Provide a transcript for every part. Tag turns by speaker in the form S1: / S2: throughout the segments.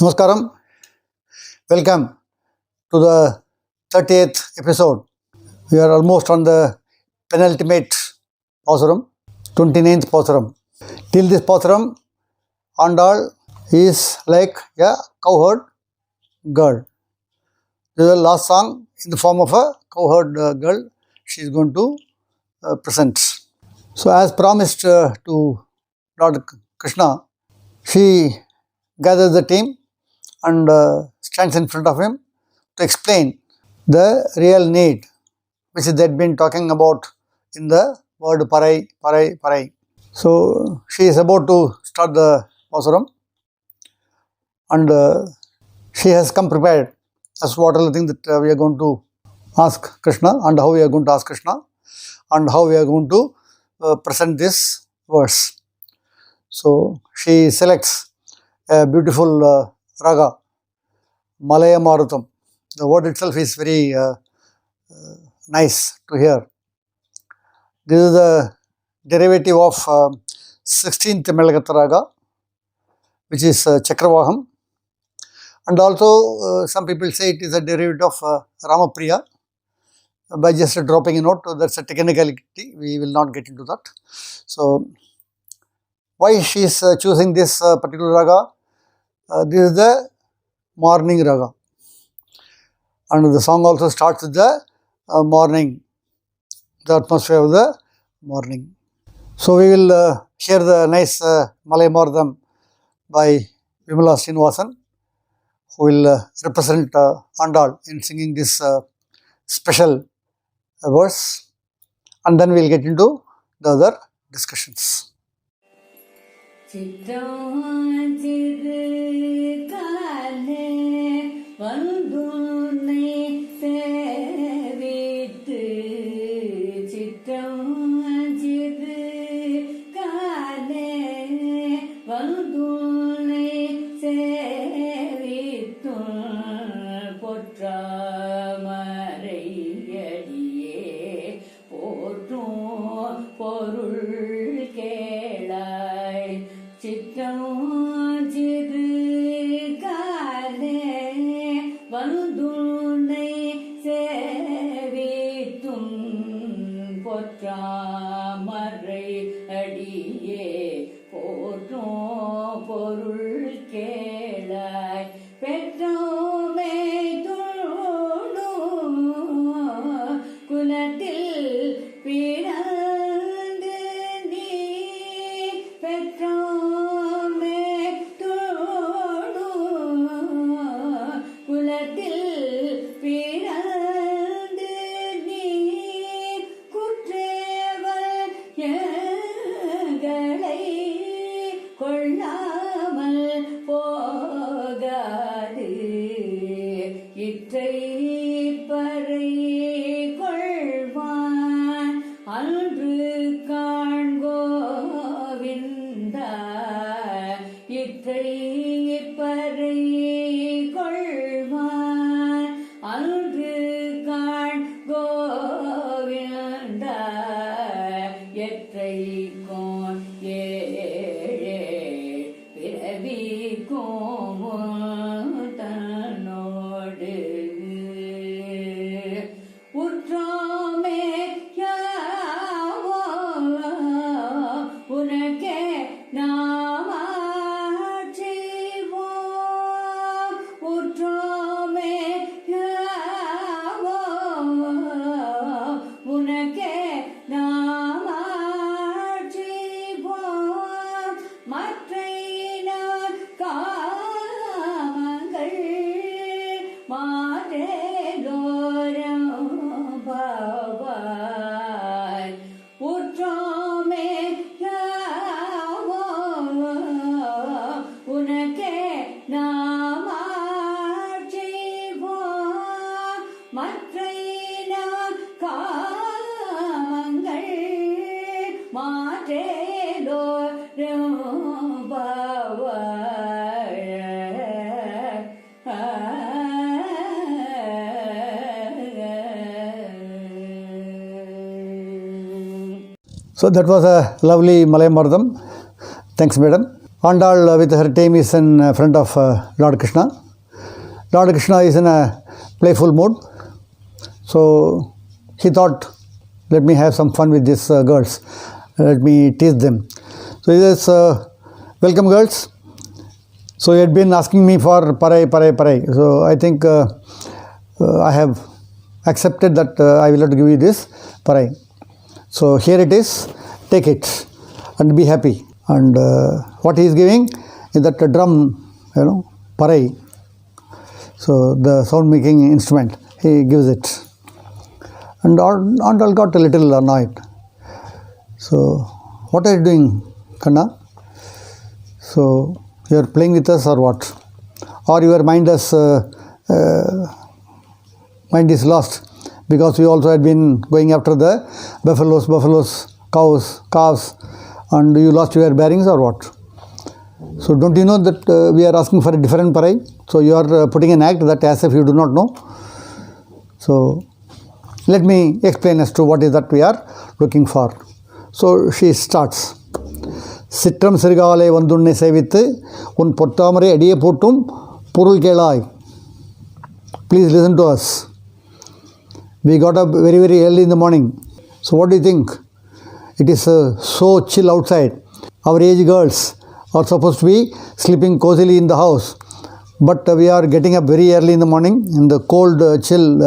S1: Namaskaram. Welcome to the 30th episode. We are almost on the penultimate Pausaram, 29th Pausaram. Till this Pausaram, Andal is like a cowherd girl. This is the last song in the form of a cowherd girl she is going to present. So, as promised to Lord Krishna, she gathers the team and stands in front of him to explain the real need which they had been talking about in the word parai, parai, parai. So she is about to start the Pausaram and she has come prepared as what are the things that we are going to ask Krishna and how we are going to ask Krishna and how we are going to present this verse. So she selects a beautiful raga, Malaya Marutam. The word itself is very nice to hear. This is the derivative of 16th Melagata Raga, which is Chakravaham. And also some people say it is a derivative of Ramapriya. By just dropping a note, that's a technicality, we will not get into that. So, why she is choosing this particular raga? This is the morning raga. And the song also starts with the morning, the atmosphere of the morning. So we will hear the nice Malay Mardam by Vimala Srinivasan, who will represent Andal in singing this special verse, and then we will get into the other discussions. So that was a lovely Malay Mardam. Thanks, madam. Andal with her team is in front of Lord Krishna. Lord Krishna is in a playful mood. So he thought, let me have some fun with these girls. Let me tease them. So he says, welcome girls. So he had been asking me for parai, parai, parai. So I think I have accepted that I will have to give you this parai. So here it is, take it and be happy. And what he is giving is that drum, parai. So the sound making instrument, he gives it. And Andal got a little annoyed. So, what are you doing, Kanna? So, you are playing with us or what? Or your mind is lost because we also had been going after the buffaloes, cows, calves, and you lost your bearings or what? So, don't you know that we are asking for a different parai? So, you are putting an act that as if you do not know. So, let me explain as to what is that we are looking for. So she starts. Sitram Sirgale Vandunne Sevithe, Un Pottamare Adia Potum, Purul Kelai. Please listen to us. We got up very, very early in the morning. So what do you think? It is so chill outside. Our age girls are supposed to be sleeping cozily in the house. But we are getting up very early in the morning in the cold, chill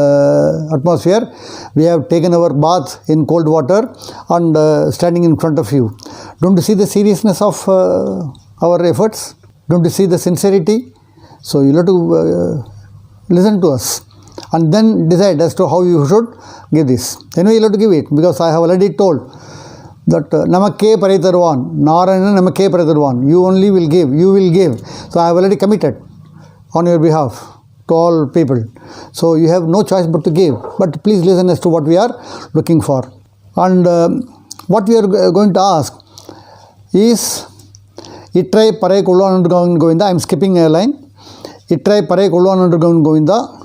S1: atmosphere. We have taken our bath in cold water and standing in front of you. Don't you see the seriousness of our efforts? Don't you see the sincerity? So you have to listen to us and then decide as to how you should give this. Anyway, you have to give it because I have already told that Namakke Paritarvan, Narayana Namakke Paritarvan. You only will give, you will give. So I have already committed on your behalf to all people. So you have no choice but to give. But please listen as to what we are looking for. And what we are going to ask is Itrai Parai Kullan Govinda. I am skipping a line. Itrai Parai Kullan Govinda.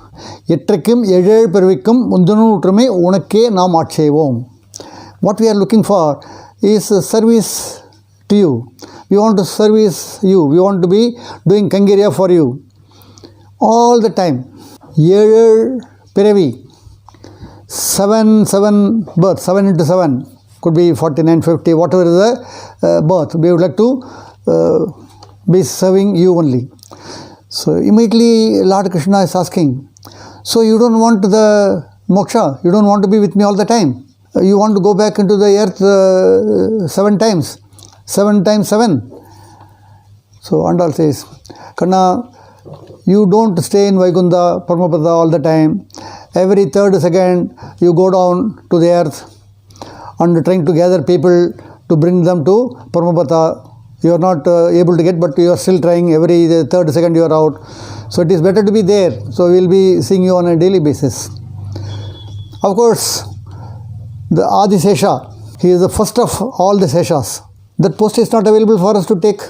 S1: Itrakim Yedel Pervikum Undunu Utrame Unake Nam Achevom. What we are looking for is service to you. We want to service you. We want to be doing Kangiria for you. All the time. 7 Piravi. 7 birth. 7 into 7. Could be 49, 50, whatever is the birth. We would like to be serving you only. So immediately Lord Krishna is asking, so you don't want the moksha? You don't want to be with me all the time? You want to go back into the earth 7 times? 7 times 7. So Andal says, Kanna, you don't stay in Vaikunta, Paramapada all the time. Every third second you go down to the earth and trying to gather people to bring them to Paramapada. You are not able to get, but you are still trying. Every third second you are out. So it is better to be there. So we will be seeing you on a daily basis. Of course, the Adisesha, he is the first of all the Seshas. That post is not available for us to take.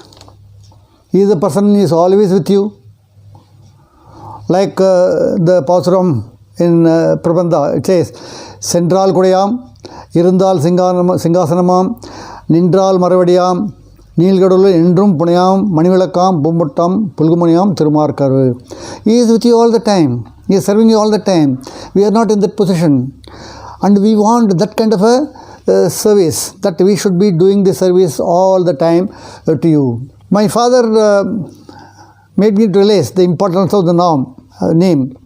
S1: He is the person who is always with you. Like the Pausaram in Prabandha, it says, Central Kudayam, Irundal Singhasanamam, Nindral Maravadiyam, Nilgadulu Indrum Punayam, Manivilakam, Bumbutam, Pulgumuniam, Thirumarkaru. He is with you all the time. He is serving you all the time. We are not in that position. And we want that kind of a service, that we should be doing the service all the time to you. My father made me realize the importance of the name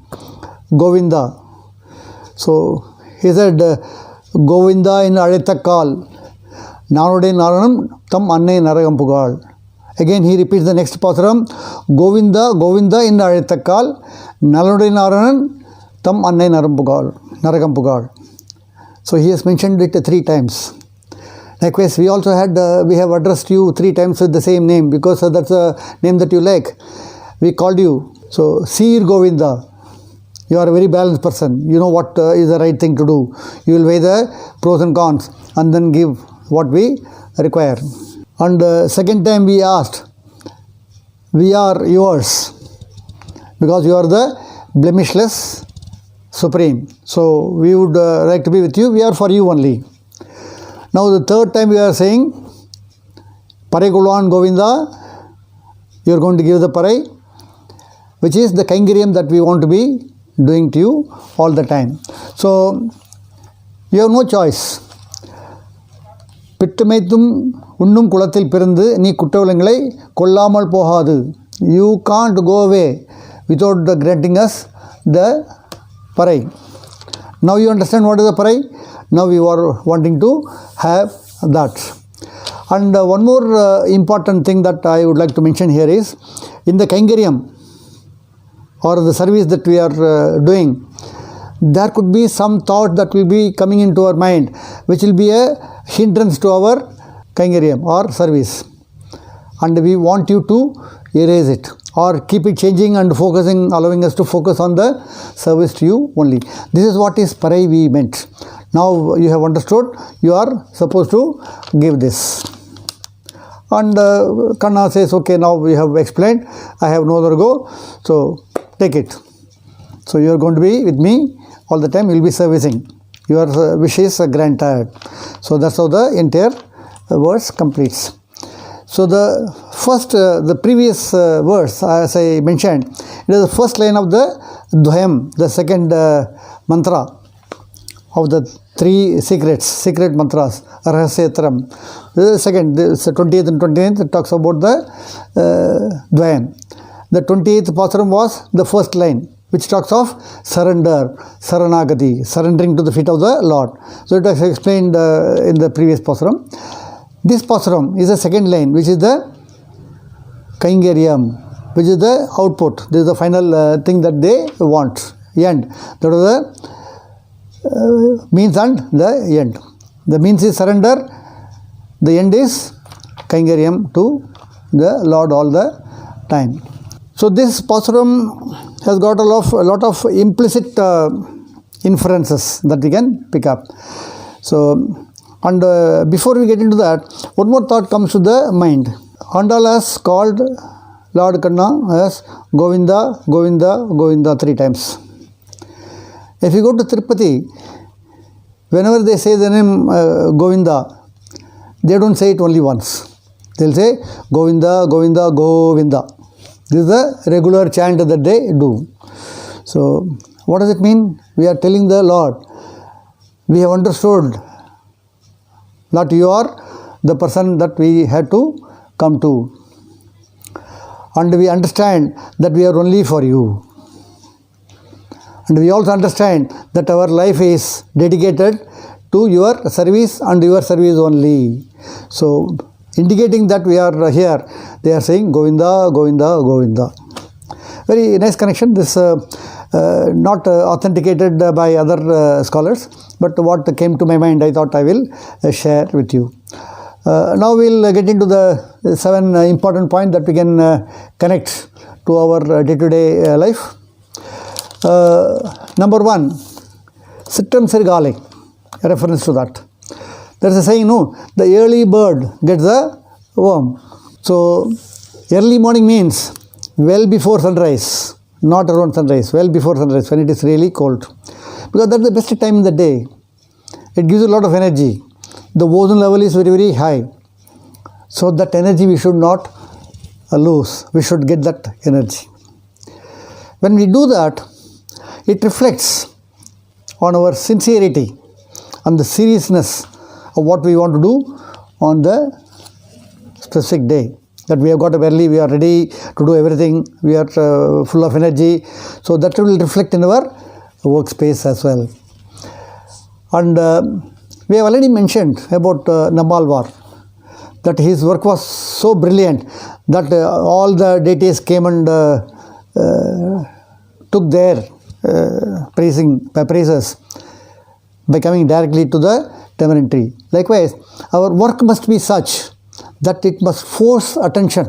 S1: Govinda. So he said, Govinda in Aretakal, Narode Naranam, Tam Anne Naragampugal. Again he repeats the next pasaram, Govinda in Aretakal, Narode Naranan, Tam Anne Naragampugal. So he has mentioned it 3 times. Likewise, we also had, we have addressed you 3 times with the same name because that's a name that you like. We called you. So, Sir Govinda, you are a very balanced person. You know what is the right thing to do. You will weigh the pros and cons and then give what we require. And second time we asked, we are yours because you are the blemishless Supreme. So, we would like to be with you. We are for you only. Now, the third time we are saying, Parekulwan Govinda, you are going to give the parai, which is the kaingariam that we want to be doing to you all the time. So you have no choice. பிட்டுமைத்தும் உண்ணும் குளத்தில் பிறந்து நீ குற்றவிலங்களை கொல்லாமல் போகாது. You can't go away without granting us the parai. Now you understand what is the parai? Now you are wanting to have that. And one more important thing that I would like to mention here is, in the kaingariam or the service that we are doing, there could be some thought that will be coming into our mind, which will be a hindrance to our kaingariam or service, and we want you to erase it or keep it changing and focusing, allowing us to focus on the service to you only. This is what is parai we meant. Now you have understood, you are supposed to give this. And Kanna says, okay, now we have explained, I have no other go, so take it. So you are going to be with me all the time, you will be servicing. Your wish is granted. So that's how the entire verse completes. So the first, the previous verse, as I mentioned, it is the first line of the Dvayam, the second mantra of the three secret mantras, Rahasyatam. The second, this 20th and 29th, it talks about the Dvayam. The 28th Pasuram was the first line, which talks of surrender, Saranagati, surrendering to the feet of the Lord. So it was explained in the previous Pasuram. This Pasuram is the second line, which is the Kaingariam, which is the output. This is the final thing that they want, end. That is the means and the end. The means is surrender, the end is Kaingariam to the Lord all the time. So this Pasuram has got a lot of implicit inferences that we can pick up. So, and before we get into that, one more thought comes to the mind. Andal has called Lord Kanna as Govinda, Govinda, Govinda 3 times. If you go to Tirupati, whenever they say the name Govinda, they don't say it only once. They will say Govinda, Govinda, Govinda. This is the regular chant that they do. So, what does it mean? We are telling the Lord, we have understood that you are the person that we had to come to. And we understand that we are only for you. And we also understand that our life is dedicated to your service and your service only. So, indicating that we are here, they are saying Govinda, Govinda, Govinda. Very nice connection. This not authenticated by other scholars, but what came to my mind, I thought I will share with you. Now we will get into the 7 important points that we can connect to our day-to-day life. Number 1, Sitram Sirgale, a reference to that. There is a saying, no, the early bird gets the worm. So, early morning means well before sunrise, not around sunrise, well before sunrise, when it is really cold. Because that is the best time in the day. It gives you a lot of energy. The ozone level is very, very high. So, that energy we should not lose. We should get that energy. When we do that, it reflects on our sincerity and the seriousness of what we want to do on the specific day. That we have got up early, we are ready to do everything, we are full of energy. So that will reflect in our workspace as well. And we have already mentioned about Nammalvar, that his work was so brilliant that all the deities came and took their praises by coming directly to the tamarind tree. Likewise, our work must be such that it must force attention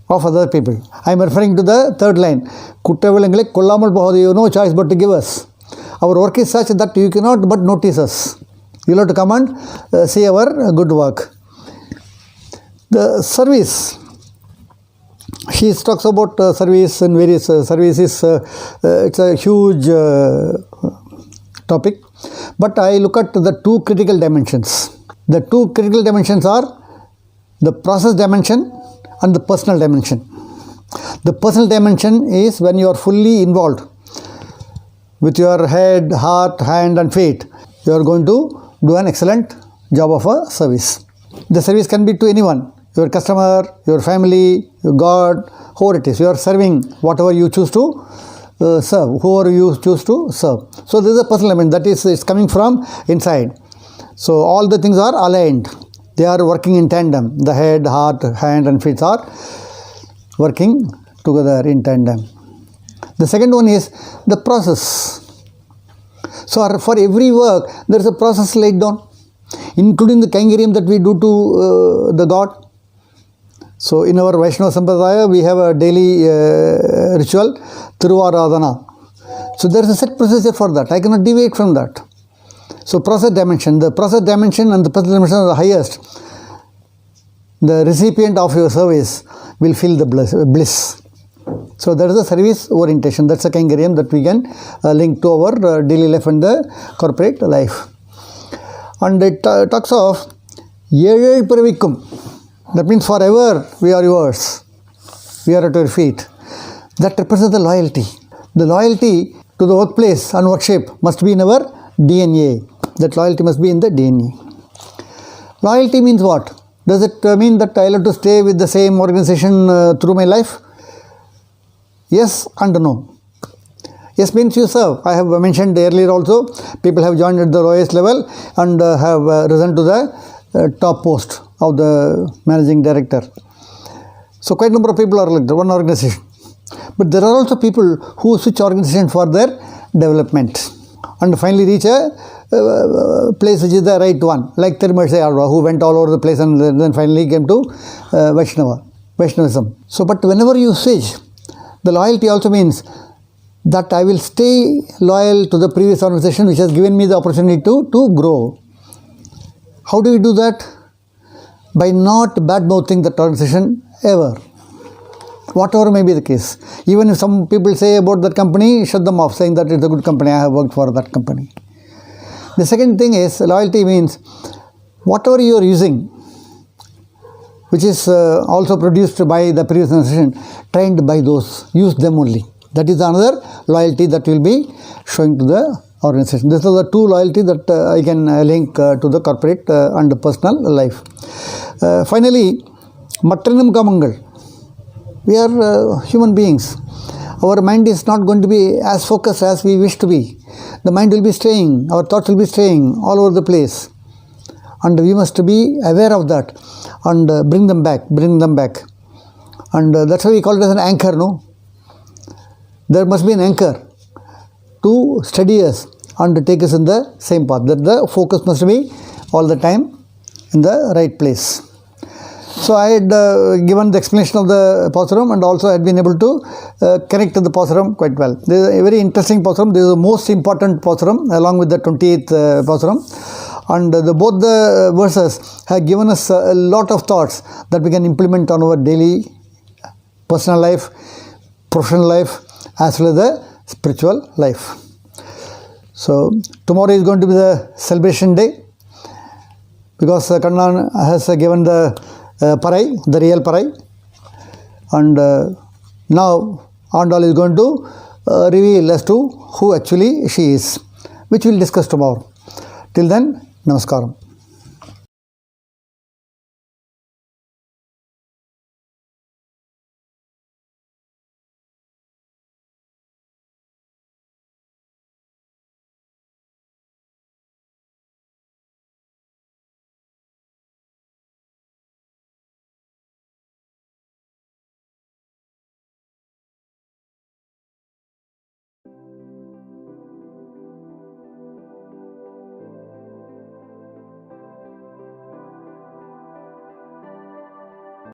S1: of other people. I am referring to the third line. Kuttavilangalai kollamal pogadhu, you have no choice but to give us. Our work is such that you cannot but notice us. You will have to come and see our good work. The service. She talks about service and various services. It's a huge topic. But I look at the 2 critical dimensions. The 2 critical dimensions are the process dimension and the personal dimension. The personal dimension is when you are fully involved with your head, heart, hand and feet. You are going to do an excellent job of a service. The service can be to anyone, your customer, your family, your God, whoever it is. You are serving whatever you choose to serve, whoever you choose to serve. So this is a personal element that is coming from inside. So all the things are aligned. They are working in tandem. The head, heart, hand and feet are working together in tandem. The second one is the process. So for every work, there is a process laid down, including the Kaingariam that we do to the God. So in our Vaishnava Sampradaya, we have a daily ritual, Thiruvaradhana. So there is a set procedure for that. I cannot deviate from that. So process dimension, the process dimension and the personal dimension are the highest. The recipient of your service will feel the bliss. So that is the service orientation. That's a Kaingariam that we can link to our daily life and the corporate life. And it talks of Yezhel Piravikkum. That means forever we are yours. We are at your feet. That represents the loyalty. The loyalty to the workplace and workship must be in our DNA. That loyalty must be in the DNA. Loyalty means what? Does it mean that I have to stay with the same organization through my life? Yes and no. Yes means you serve. I have mentioned earlier also, people have joined at the lowest level and have risen to the top post of the managing director. So quite a number of people are like one organization. But there are also people who switch organization for their development and finally reach a place which is the right one, like Tirumazhi Alva, who went all over the place and then finally came to Vaishnavism. So, but whenever you switch, the loyalty also means that I will stay loyal to the previous organization which has given me the opportunity to grow. How do we do that? By not bad-mouthing that organization ever. Whatever may be the case. Even if some people say about that company, shut them off, saying that it's a good company, I have worked for that company. The second thing is, loyalty means whatever you are using, which is also produced by the previous organization, trained by those, use them only. That is another loyalty that will be showing to the organization. These are the two loyalty that I can link to the corporate and personal life. Finally, Matrinam Kamangal. We are human beings. Our mind is not going to be as focused as we wish to be. The mind will be straying, our thoughts will be straying all over the place. And we must be aware of that and bring them back. And that's why we call it as an anchor, no? There must be an anchor to steady us and take us in the same path. That the focus must be all the time in the right place. So I had given the explanation of the Pausaram and also I had been able to connect to the Pausaram quite well. This is a very interesting Pausaram. This is the most important Pausaram along with the 28th Pausaram. And both the verses have given us a lot of thoughts that we can implement on our daily personal life, professional life, as well as the spiritual life. So tomorrow is going to be the celebration day because Kannan has given the Parai, the real Parai, and now Andal is going to reveal as to who actually she is, which we will discuss tomorrow. Till then, Namaskaram.